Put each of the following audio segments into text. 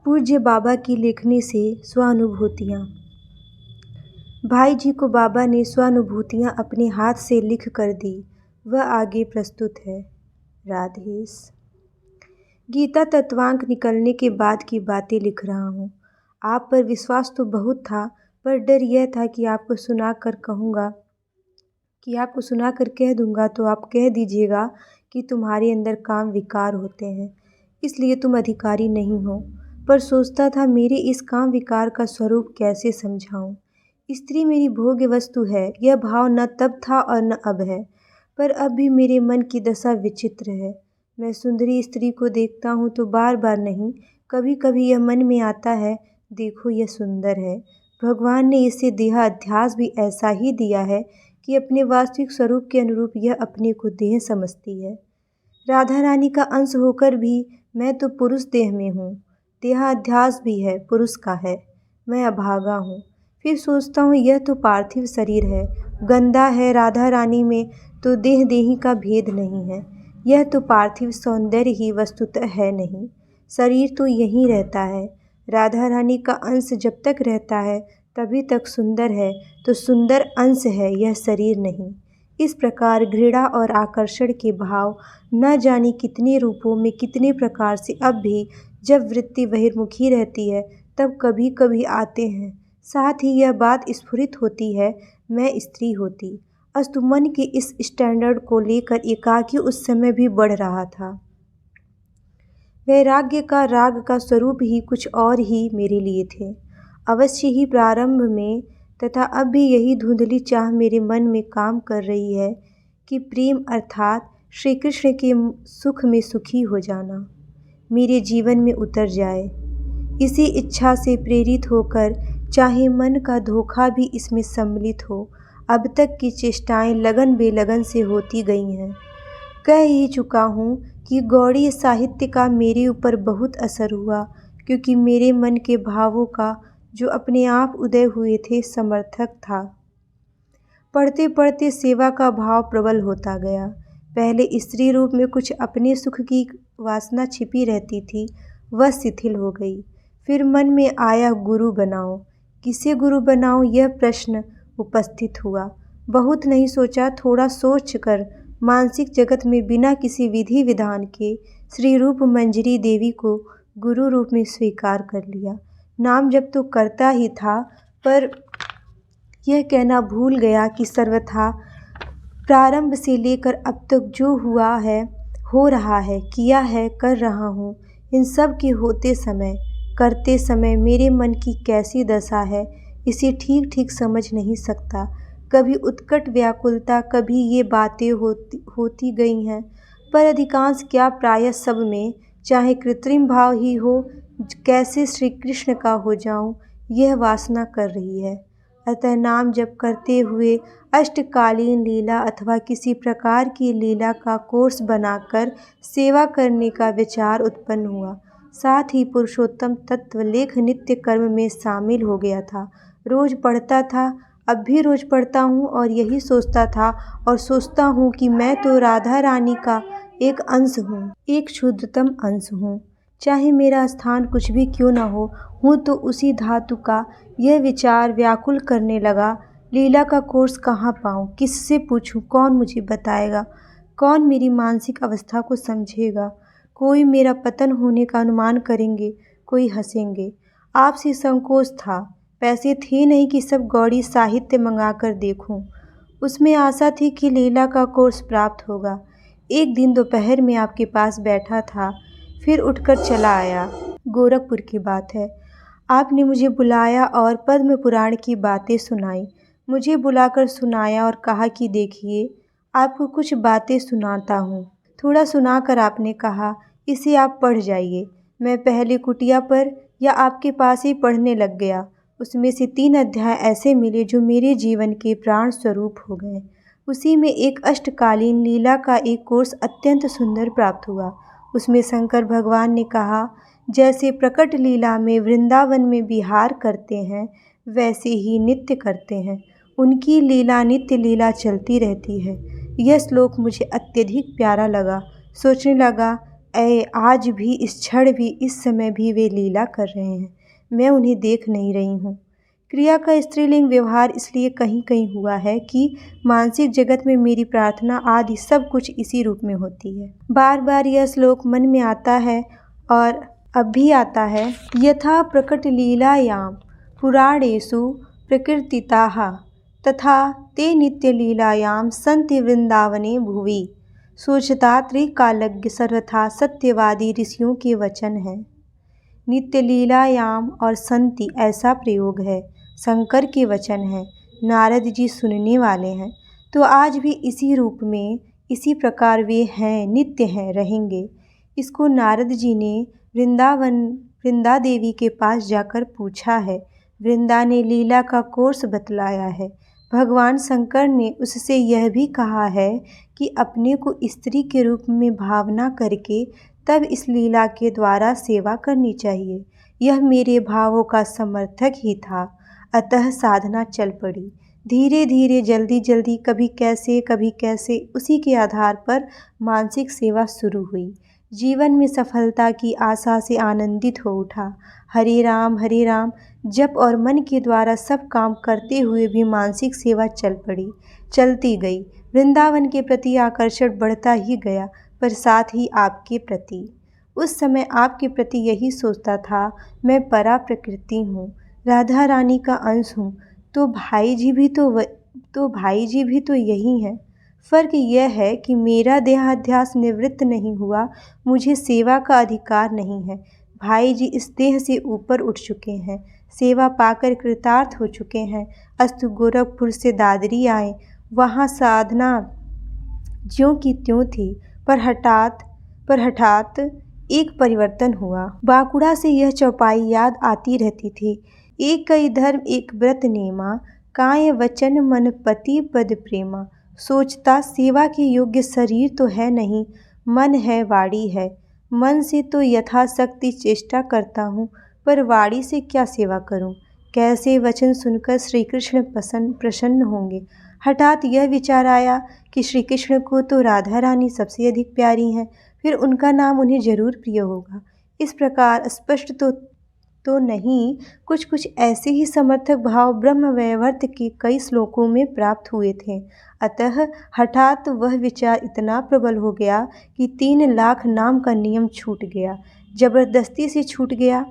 पूज्य बाबा की लेखनी से स्वानुभूतियाँ। भाई जी को बाबा ने स्वानुभूतियाँ अपने हाथ से लिख कर दी। वह आगे प्रस्तुत है। राधेश। गीता तत्वांक निकलने के बाद की बातें लिख रहा हूँ। आप पर विश्वास तो बहुत था, पर डर यह था कि आपको सुना कर कह दूंगा तो आप कह दीजिएगा कि तुम्हारे अंदर काम विकार होते हैं, इसलिए तुम अधिकारी नहीं हो। पर सोचता था मेरे इस काम विकार का स्वरूप कैसे समझाऊं। स्त्री मेरी भोग्य वस्तु है, यह भाव न तब था और न अब है। पर अब भी मेरे मन की दशा विचित्र है। मैं सुंदरी स्त्री को देखता हूँ तो बार बार नहीं, कभी कभी यह मन में आता है, देखो यह सुंदर है। भगवान ने इसे देह अध्यास भी ऐसा ही दिया है कि अपने वास्तविक स्वरूप के अनुरूप यह अपने को देह समझती है। राधा रानी का अंश होकर भी मैं तो पुरुष देह में हूँ। देहाध्यास भी है, पुरुष का है। मैं अभागा हूँ। फिर सोचता हूँ यह तो पार्थिव शरीर है, गंदा है। राधा रानी में तो देह देही का भेद नहीं है। यह तो पार्थिव सौंदर्य ही वस्तुतः है नहीं। शरीर तो यहीं रहता है। राधा रानी का अंश जब तक रहता है तभी तक सुंदर है, तो सुंदर अंश है, यह शरीर नहीं। इस प्रकार घृणा और आकर्षण के भाव न जाने कितने रूपों में कितने प्रकार से अब भी जब वृत्ति बहिर्मुखी रहती है तब कभी कभी आते हैं। साथ ही यह बात स्फुरित होती है, मैं स्त्री होती। अस्तु मन के इस स्टैंडर्ड को लेकर एकाकी उस समय भी बढ़ रहा था। वैराग्य का राग का स्वरूप ही कुछ और ही मेरे लिए थे। अवश्य ही प्रारंभ में तथा अब भी यही धुंधली चाह मेरे मन में काम कर रही है कि प्रेम अर्थात श्री कृष्ण के सुख में सुखी हो जाना मेरे जीवन में उतर जाए। इसी इच्छा से प्रेरित होकर चाहे मन का धोखा भी इसमें सम्मिलित हो, अब तक की चेष्टाएं लगन बेलगन से होती गई हैं। कह ही चुका हूँ कि गौड़ीय साहित्य का मेरे ऊपर बहुत असर हुआ, क्योंकि मेरे मन के भावों का जो अपने आप उदय हुए थे समर्थक था। पढ़ते पढ़ते सेवा का भाव प्रबल होता गया। पहले स्त्री रूप में कुछ अपने सुख की वासना छिपी रहती थी, वह शिथिल हो गई। फिर मन में आया गुरु बनाओ। किसे गुरु बनाओ, यह प्रश्न उपस्थित हुआ। बहुत नहीं सोचा, थोड़ा सोच कर मानसिक जगत में बिना किसी विधि विधान के श्री रूप मंजरी देवी को गुरु रूप में स्वीकार कर लिया। नाम जब तो करता ही था, पर यह कहना भूल गया कि सर्वथा प्रारंभ से लेकर अब तक जो हुआ है, हो रहा है, किया है, कर रहा हूँ, इन सब के होते समय, करते समय मेरे मन की कैसी दशा है, इसे ठीक ठीक समझ नहीं सकता। कभी उत्कट व्याकुलता, कभी ये बातें होती गई हैं, पर अधिकांश क्या प्रायः सब में, चाहे कृत्रिम भाव ही हो, कैसे श्री कृष्ण का हो जाऊं, यह वासना कर रही है। अतः नाम जप करते हुए अष्टकालीन लीला अथवा किसी प्रकार की लीला का कोर्स बनाकर सेवा करने का विचार उत्पन्न हुआ। साथ ही पुरुषोत्तम तत्व लेख नित्य कर्म में शामिल हो गया था। रोज पढ़ता था, अब भी रोज पढ़ता हूँ और यही सोचता था और सोचता हूँ कि मैं तो राधा रानी का एक अंश हूँ, एक शुद्धतम अंश हूँ। चाहे मेरा स्थान कुछ भी क्यों न हो, हूँ तो उसी धातु का। यह विचार व्याकुल करने लगा। लीला का कोर्स कहाँ पाऊँ, किससे पूछूँ, कौन मुझे बताएगा, कौन मेरी मानसिक अवस्था को समझेगा। कोई मेरा पतन होने का अनुमान करेंगे, कोई हंसेंगे। आपसे संकोच था, पैसे थे नहीं कि सब गौड़ी साहित्य मंगा कर देखूं। उसमें आशा थी कि लीला का कोर्स प्राप्त होगा। एक दिन दोपहर में आपके पास बैठा था, फिर उठकर चला आया। गोरखपुर की बात है। आपने मुझे बुलाया और पद्म पुराण की बातें सुनाई। मुझे बुलाकर सुनाया और कहा कि देखिए, आपको कुछ बातें सुनाता हूँ। थोड़ा सुनाकर आपने कहा, इसे आप पढ़ जाइए। मैं पहले कुटिया पर या आपके पास ही पढ़ने लग गया। उसमें से 3 अध्याय ऐसे मिले जो मेरे जीवन के प्राण स्वरूप हो गए। उसी में एक अष्टकालीन लीला का एक कोर्स अत्यंत सुंदर प्राप्त हुआ। उसमें शंकर भगवान ने कहा, जैसे प्रकट लीला में वृंदावन में विहार करते हैं, वैसे ही नित्य करते हैं। उनकी लीला नित्य लीला चलती रहती है। यह श्लोक मुझे अत्यधिक प्यारा लगा। सोचने लगा, आज भी, इस क्षण भी, इस समय भी वे लीला कर रहे हैं। मैं उन्हें देख नहीं रही हूँ। क्रिया का स्त्रीलिंग व्यवहार इसलिए कहीं कहीं हुआ है कि मानसिक जगत में मेरी प्रार्थना आदि सब कुछ इसी रूप में होती है। बार बार यह श्लोक मन में आता है और अब भी आता है। यथा प्रकट लीलायां पुराणेषु प्रकीर्तिताः तथा ते नित्य लीलायां सन्ति वृंदावने भुवि। सोचता त्रिकालज्ञ सर्वथा सत्यवादी ऋषियों के वचन हैं। नित्य लीलायाम और संति ऐसा प्रयोग है, शंकर के वचन हैं, नारद जी सुनने वाले हैं। तो आज भी इसी रूप में, इसी प्रकार वे हैं, नित्य हैं, रहेंगे। इसको नारद जी ने वृंदा देवी के पास जाकर पूछा है। वृंदा ने लीला का कोर्स बतलाया है। भगवान शंकर ने उससे यह भी कहा है कि अपने को स्त्री के रूप में भावना करके तब इस लीला के द्वारा सेवा करनी चाहिए। यह मेरे भावों का समर्थक ही था। अतः साधना चल पड़ी। धीरे धीरे, जल्दी जल्दी, कभी कैसे, उसी के आधार पर मानसिक सेवा शुरू हुई। जीवन में सफलता की आशा से आनंदित हो उठा। हरे राम जप और मन के द्वारा सब काम करते हुए भी मानसिक सेवा चलती गई। वृंदावन के प्रति आकर्षण बढ़ता ही गया, पर साथ ही आपके प्रति। उस समय आपके प्रति यही सोचता था, मैं परा प्रकृति हूँ, राधा रानी का अंश हूँ, तो भाई जी भी तो यही हैं। फ़र्क यह है कि मेरा देहाध्यास निवृत्त नहीं हुआ, मुझे सेवा का अधिकार नहीं है। भाई जी इस देह से ऊपर उठ चुके हैं, सेवा पाकर कृतार्थ हो चुके हैं। अस्तु गोरखपुर से दादरी आए, वहाँ साधना ज्यों की त्यों थी, पर हठात एक परिवर्तन हुआ। बांकुड़ा से यह चौपाई याद आती रहती थी। एक कई धर्म एक व्रत नेमा, काय वचन मन पति पद प्रेमा। सोचता सेवा के योग्य शरीर तो है नहीं, मन है, वाणी है। मन से तो यथाशक्ति चेष्टा करता हूँ, पर वाणी से क्या सेवा करूँ? कैसे वचन सुनकर श्री कृष्ण प्रसन्न होंगे? हठात यह विचार आया कि श्री कृष्ण को तो राधा रानी सबसे अधिक प्यारी हैं, फिर उनका नाम उन्हें जरूर प्रिय होगा। इस प्रकार स्पष्ट तो नहीं, कुछ ऐसे ही समर्थक भाव ब्रह्मवैवर्त के कई श्लोकों में प्राप्त हुए थे। अतः हठात वह विचार इतना प्रबल हो गया कि 3 लाख नाम का नियम छूट गया, जबरदस्ती से छूट गया।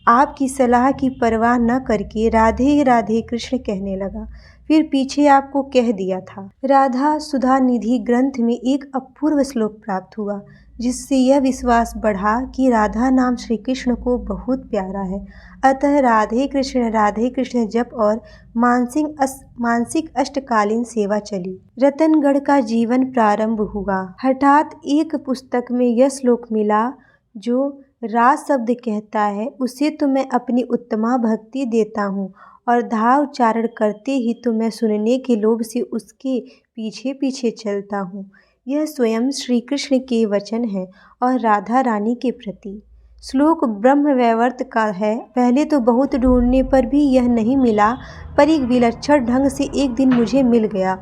आपकी सलाह की परवाह न करके राधे राधे कृष्ण कहने लगा। फिर पीछे आपको कह दिया था। राधा सुधा निधि ग्रंथ में एक अपूर्व श्लोक प्राप्त हुआ, जिससे यह विश्वास बढ़ा कि राधा नाम श्री कृष्ण को बहुत प्यारा है। अतः राधे कृष्ण जप और मानसिक अष्टकालीन सेवा चली। रतनगढ़ का जीवन प्रारंभ हुआ। हठात एक पुस्तक में यह श्लोक मिला जो रास शब्द कहता है, उसे तो मैं अपनी उत्तमा भक्ति देता हूँ और धा उच्चारण करते ही तो मैं सुनने के लोभ से उसके पीछे पीछे चलता हूँ। यह स्वयं श्री कृष्ण के वचन है और राधा रानी के प्रति। श्लोक ब्रह्मवैवर्त का है। पहले तो बहुत ढूंढने पर भी यह नहीं मिला, पर एक विलक्षण ढंग से एक दिन मुझे मिल गया।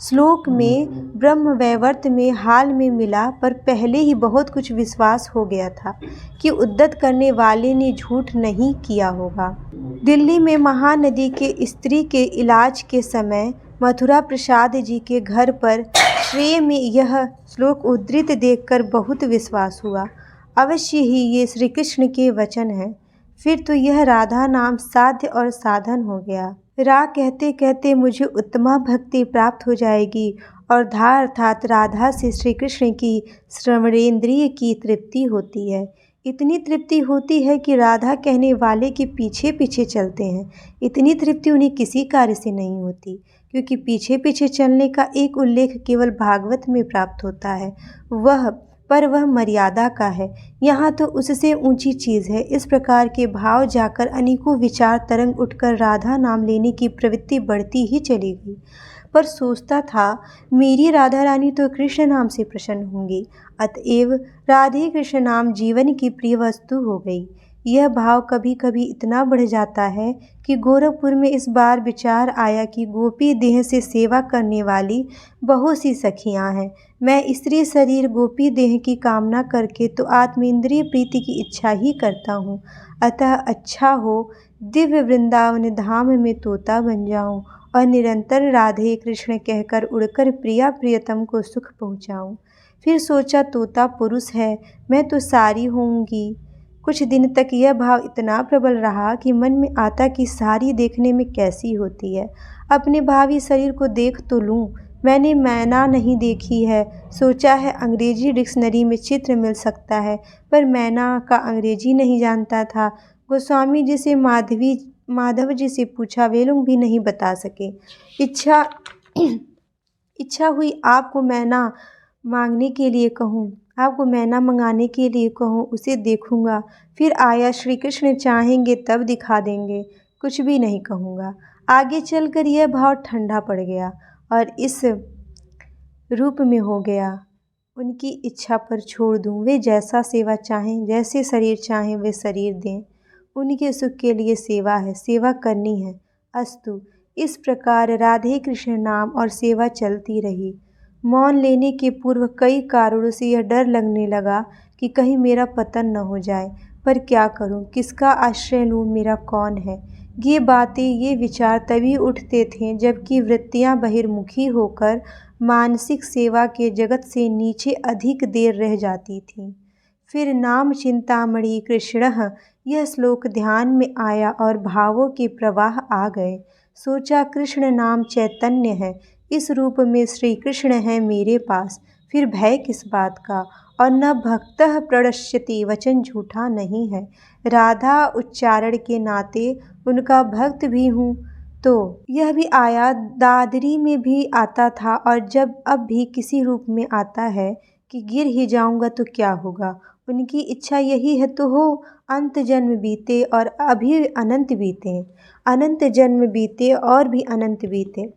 श्लोक में ब्रह्मवैवर्त में हाल में मिला, पर पहले ही बहुत कुछ विश्वास हो गया था कि उद्यत करने वाले ने झूठ नहीं किया होगा। दिल्ली में महानदी के स्त्री के इलाज के समय मथुरा प्रसाद जी के घर पर श्रेय में यह श्लोक उद्धृत देखकर बहुत विश्वास हुआ। अवश्य ही ये श्री कृष्ण के वचन हैं। फिर तो यह राधा नाम साध्य और साधन हो गया। रा कहते कहते मुझे उत्तमा भक्ति प्राप्त हो जाएगी और धा अर्थात राधा से श्री कृष्ण की श्रवणेंद्रिय की तृप्ति होती है। इतनी तृप्ति होती है कि राधा कहने वाले के पीछे पीछे चलते हैं। इतनी तृप्ति उन्हें किसी कार्य से नहीं होती, क्योंकि पीछे पीछे चलने का एक उल्लेख केवल भागवत में प्राप्त होता है, वह मर्यादा का है। यहाँ तो उससे ऊंची चीज़ है। इस प्रकार के भाव जाकर अनेकों विचार तरंग उठकर राधा नाम लेने की प्रवृत्ति बढ़ती ही चली गई। पर सोचता था, मेरी राधा रानी तो कृष्ण नाम से प्रसन्न होंगी, अतएव राधे कृष्ण नाम जीवन की प्रिय वस्तु हो गई। यह भाव कभी कभी इतना बढ़ जाता है कि गोरखपुर में इस बार विचार आया कि गोपी देह से सेवा करने वाली बहुत सी सखियां हैं। मैं स्त्री शरीर गोपी देह की कामना करके तो आत्मेंद्रिय प्रीति की इच्छा ही करता हूँ। अतः अच्छा हो दिव्य वृंदावन धाम में तोता बन जाऊं और निरंतर राधे कृष्ण कहकर उड़कर प्रिया प्रियतम को सुख पहुँचाऊँ। फिर सोचा तोता पुरुष है, मैं तो सारी होऊंगी। कुछ दिन तक यह भाव इतना प्रबल रहा कि मन में आता कि सारी देखने में कैसी होती है, अपने भावी शरीर को देख तो लूं। मैंने मैना नहीं देखी है, सोचा है अंग्रेजी डिक्शनरी में चित्र मिल सकता है, पर मैना का अंग्रेजी नहीं जानता था। गोस्वामी जी से माधव जी से पूछा, वे लोग भी नहीं बता सके। इच्छा इच्छा हुई आपको मैना मांगने के लिए कहूँ, आपको मैना मंगाने के लिए कहूँ, उसे देखूँगा। फिर आया श्री कृष्ण चाहेंगे तब दिखा देंगे, कुछ भी नहीं कहूँगा। आगे चलकर यह भाव ठंडा पड़ गया और इस रूप में हो गया, उनकी इच्छा पर छोड़ दूँ। वे जैसा सेवा चाहें, जैसे शरीर चाहें वे शरीर दें, उनके सुख के लिए सेवा है, सेवा करनी है। अस्तु। इस प्रकार राधे कृष्ण नाम और सेवा चलती रही। मौन लेने के पूर्व कई कारणों से यह डर लगने लगा कि कहीं मेरा पतन न हो जाए, पर क्या करूं, किसका आश्रय लूं, मेरा कौन है। ये बातें, ये विचार तभी उठते थे जबकि वृत्तियां बहिर्मुखी होकर मानसिक सेवा के जगत से नीचे अधिक देर रह जाती थीं। फिर नाम चिंतामणि कृष्णः यह श्लोक ध्यान में आया और भावों के प्रवाह आ गए। सोचा कृष्ण नाम चैतन्य है, इस रूप में श्री कृष्ण है मेरे पास, फिर भय किस बात का। और न भक्तः प्रणश्यति, वचन झूठा नहीं है। राधा उच्चारण के नाते उनका भक्त भी हूँ। तो यह भी आया, दादरी में भी आता था और जब अब भी किसी रूप में आता है कि गिर ही जाऊंगा तो क्या होगा। उनकी इच्छा यही है तो हो, अंत जन्म बीते और अभी अनंत बीते, अनंत जन्म बीते और भी अनंत बीते।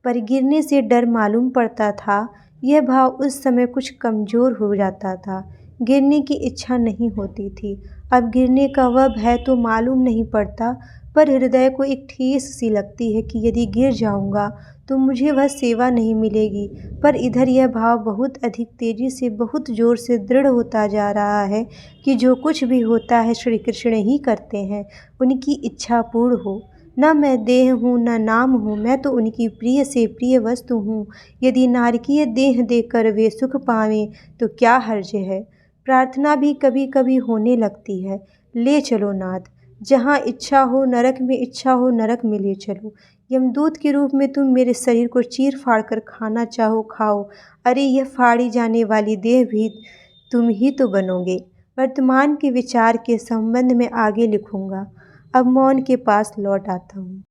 पर गिरने से डर मालूम पड़ता था। यह भाव उस समय कुछ कमज़ोर हो जाता था। गिरने की इच्छा नहीं होती थी। अब गिरने का वह भय तो मालूम नहीं पड़ता, पर हृदय को एक ठेस सी लगती है कि यदि गिर जाऊंगा तो मुझे वह सेवा नहीं मिलेगी। पर इधर यह भाव बहुत अधिक तेज़ी से, बहुत ज़ोर से दृढ़ होता जा रहा है कि जो कुछ भी होता है श्री कृष्ण ही करते हैं, उनकी इच्छा पूर्ण हो। न मैं देह हूँ न नाम हूँ, मैं तो उनकी प्रिय से प्रिय वस्तु हूँ। यदि नारकीय देह देकर वे सुख पावें तो क्या हर्ज है। प्रार्थना भी कभी कभी होने लगती है, ले चलो नाथ, जहाँ इच्छा हो नरक में, इच्छा हो नरक में ले चलो। यमदूत के रूप में तुम मेरे शरीर को चीर फाड़ कर खाना चाहो खाओ, अरे यह फाड़ी जाने वाली देह भी तुम ही तो बनोगे। वर्तमान के विचार के संबंध में आगे लिखूंगा। अब मौन के पास लौट आता हूँ।